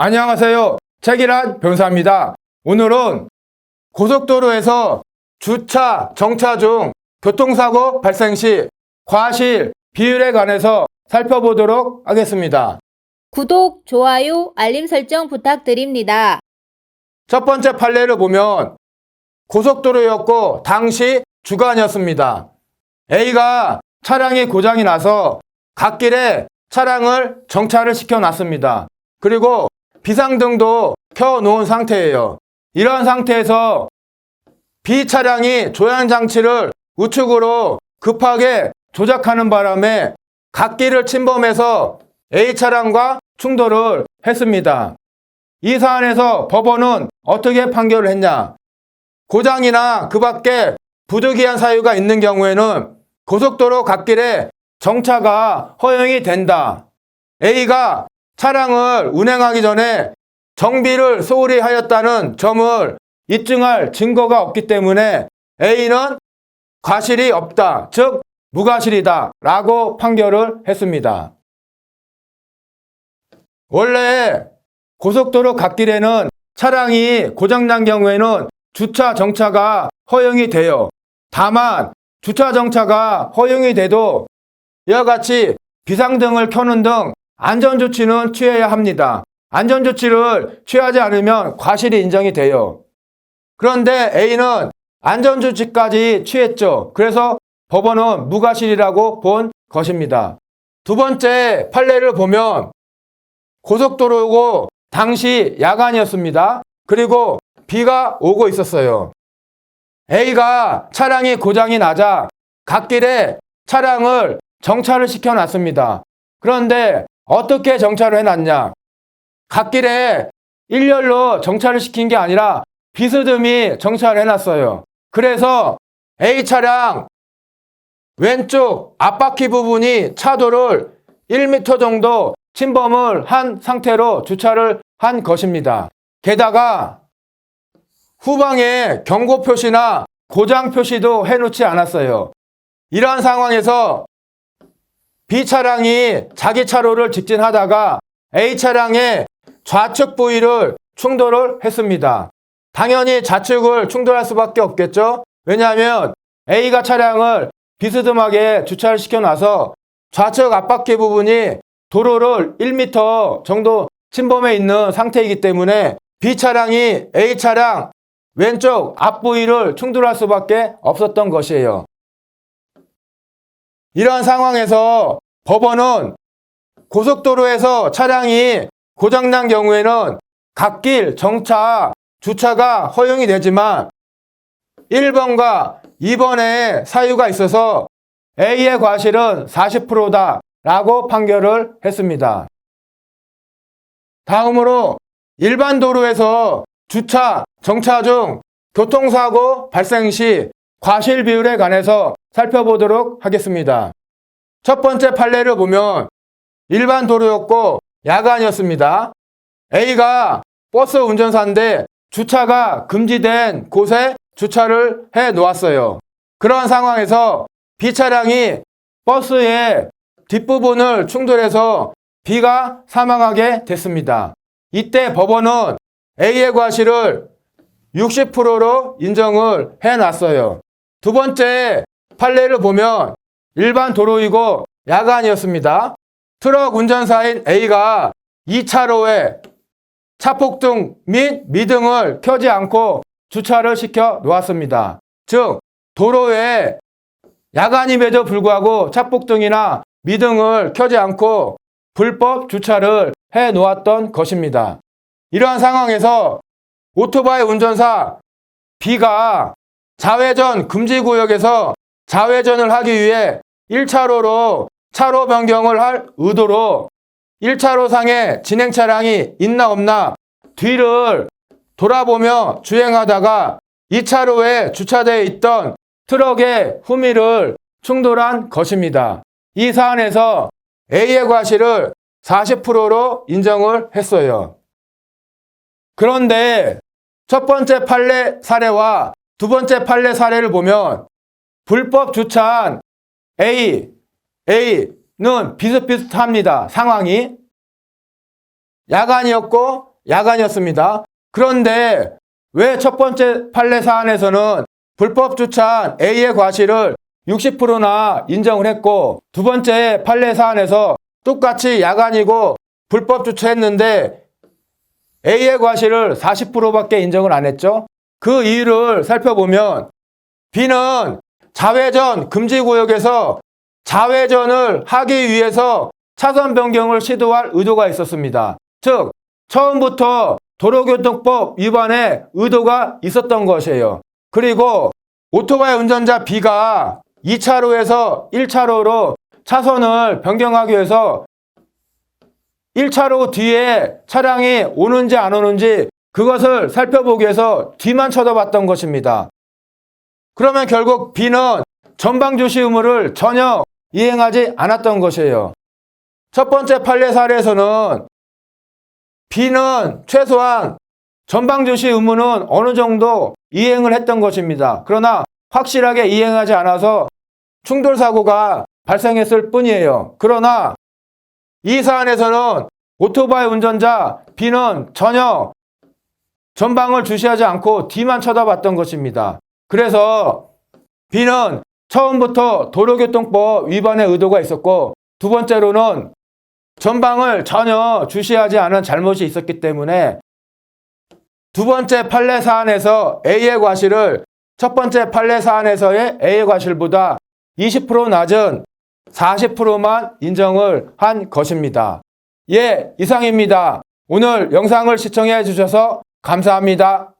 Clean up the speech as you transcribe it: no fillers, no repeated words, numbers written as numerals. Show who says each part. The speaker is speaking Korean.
Speaker 1: 안녕하세요. 최기란 변호사입니다. 오늘은 고속도로에서 주차, 정차 중 교통사고 발생 시 과실 비율에 관해서 살펴보도록 하겠습니다.
Speaker 2: 구독, 좋아요, 알림 설정 부탁드립니다.
Speaker 1: 첫 번째 판례를 보면 고속도로였고 당시 주간이었습니다. A가 차량이 고장이 나서 갓길에 차량을 정차를 시켜놨습니다. 그리고 비상등도 켜놓은 상태예요. 이런 상태에서 B 차량이 조향장치를 우측으로 급하게 조작하는 바람에 갓길을 침범해서 A 차량과 충돌을 했습니다. 이 사안에서 법원은 어떻게 판결을 했냐? 고장이나 그 밖에 부득이한 사유가 있는 경우에는 고속도로 갓길에 정차가 허용이 된다. A가 차량을 운행하기 전에 정비를 소홀히 하였다는 점을 입증할 증거가 없기 때문에 A는 과실이 없다, 즉 무과실이다 라고 판결을 했습니다. 원래 고속도로 갓길에는 차량이 고장난 경우에는 주차 정차가 허용이 돼요. 다만 주차 정차가 허용이 돼도 이와 같이 비상등을 켜는 등 안전조치는 취해야 합니다. 안전조치를 취하지 않으면 과실이 인정이 돼요. 그런데 A는 안전조치까지 취했죠. 그래서 법원은 무과실이라고 본 것입니다. 두 번째 판례를 보면 고속도로고 당시 야간이었습니다. 그리고 비가 오고 있었어요. A가 차량이 고장이 나자 갓길에 차량을 정차를 시켜놨습니다. 그런데 어떻게 정차를 해놨냐? 갓길에 일렬로 정차를 시킨 게 아니라 비스듬히 정차를 해놨어요. 그래서 A 차량 왼쪽 앞바퀴 부분이 차도를 1m 정도 침범을 한 상태로 주차를 한 것입니다. 게다가 후방에 경고 표시나 고장 표시도 해놓지 않았어요. 이러한 상황에서 B 차량이 자기 차로를 직진하다가 A 차량의 좌측 부위를 충돌을 했습니다. 당연히 좌측을 충돌할 수밖에 없겠죠. 왜냐하면 A가 차량을 비스듬하게 주차를 시켜놔서 좌측 앞바퀴 부분이 도로를 1m 정도 침범해 있는 상태이기 때문에 B 차량이 A 차량 왼쪽 앞부위를 충돌할 수밖에 없었던 것이에요. 이러한 상황에서 법원은 고속도로에서 차량이 고장난 경우에는 갓길 정차, 주차가 허용이 되지만 1번과 2번의 사유가 있어서 A의 과실은 40%다 라고 판결을 했습니다. 다음으로 일반 도로에서 주차, 정차 중 교통사고 발생 시 과실 비율에 관해서 살펴보도록 하겠습니다. 첫 번째 판례를 보면 일반 도로였고 야간이었습니다. A가 버스 운전사인데 주차가 금지된 곳에 주차를 해 놓았어요. 그런 상황에서 B 차량이 버스의 뒷부분을 충돌해서 B가 사망하게 됐습니다. 이때 법원은 A의 과실을 60%로 인정을 해놨어요. 두 번째 판례를 보면 일반 도로이고 야간이었습니다. 트럭 운전사인 A가 2차로에 차폭등 및 미등을 켜지 않고 주차를 시켜 놓았습니다. 즉 도로에 야간임에도 불구하고 차폭등이나 미등을 켜지 않고 불법 주차를 해 놓았던 것입니다. 이러한 상황에서 오토바이 운전사 B가 좌회전 금지구역에서 좌회전을 하기 위해 1차로로 차로 변경을 할 의도로 1차로상에 진행 차량이 있나 없나 뒤를 돌아보며 주행하다가 2차로에 주차되어 있던 트럭의 후미를 충돌한 것입니다. 이 사안에서 A의 과실을 40%로 인정을 했어요. 그런데 첫 번째 판례 사례와 두 번째 판례 사례를 보면 불법 주차한 A는 비슷비슷합니다. 상황이. 야간이었고 야간이었습니다. 그런데 왜 첫 번째 판례 사안에서는 불법 주차한 A의 과실을 60%나 인정을 했고, 두 번째 판례 사안에서 똑같이 야간이고 불법 주차했는데 A의 과실을 40%밖에 인정을 안 했죠? 그 이유를 살펴보면 B는 자회전 금지구역에서 자회전을 하기 위해서 차선 변경을 시도할 의도가 있었습니다. 즉, 처음부터 도로교통법 위반의 의도가 있었던 것이에요. 그리고 오토바이 운전자 B가 2차로에서 1차로로 차선을 변경하기 위해서 1차로 뒤에 차량이 오는지 안 오는지 그것을 살펴보기 위해서 뒤만 쳐다봤던 것입니다. 그러면 결국 B는 전방 주시 의무를 전혀 이행하지 않았던 것이에요. 첫 번째 판례 사례에서는 B는 최소한 전방 주시 의무는 어느 정도 이행을 했던 것입니다. 그러나 확실하게 이행하지 않아서 충돌 사고가 발생했을 뿐이에요. 그러나 이 사안에서는 오토바이 운전자 B는 전혀 전방을 주시하지 않고 뒤만 쳐다봤던 것입니다. 그래서 B는 처음부터 도로교통법 위반의 의도가 있었고, 두 번째로는 전방을 전혀 주시하지 않은 잘못이 있었기 때문에 두 번째 판례 사안에서 A의 과실을 첫 번째 판례 사안에서의 A의 과실보다 20% 낮은 40%만 인정을 한 것입니다. 예, 이상입니다. 오늘 영상을 시청해 주셔서 감사합니다.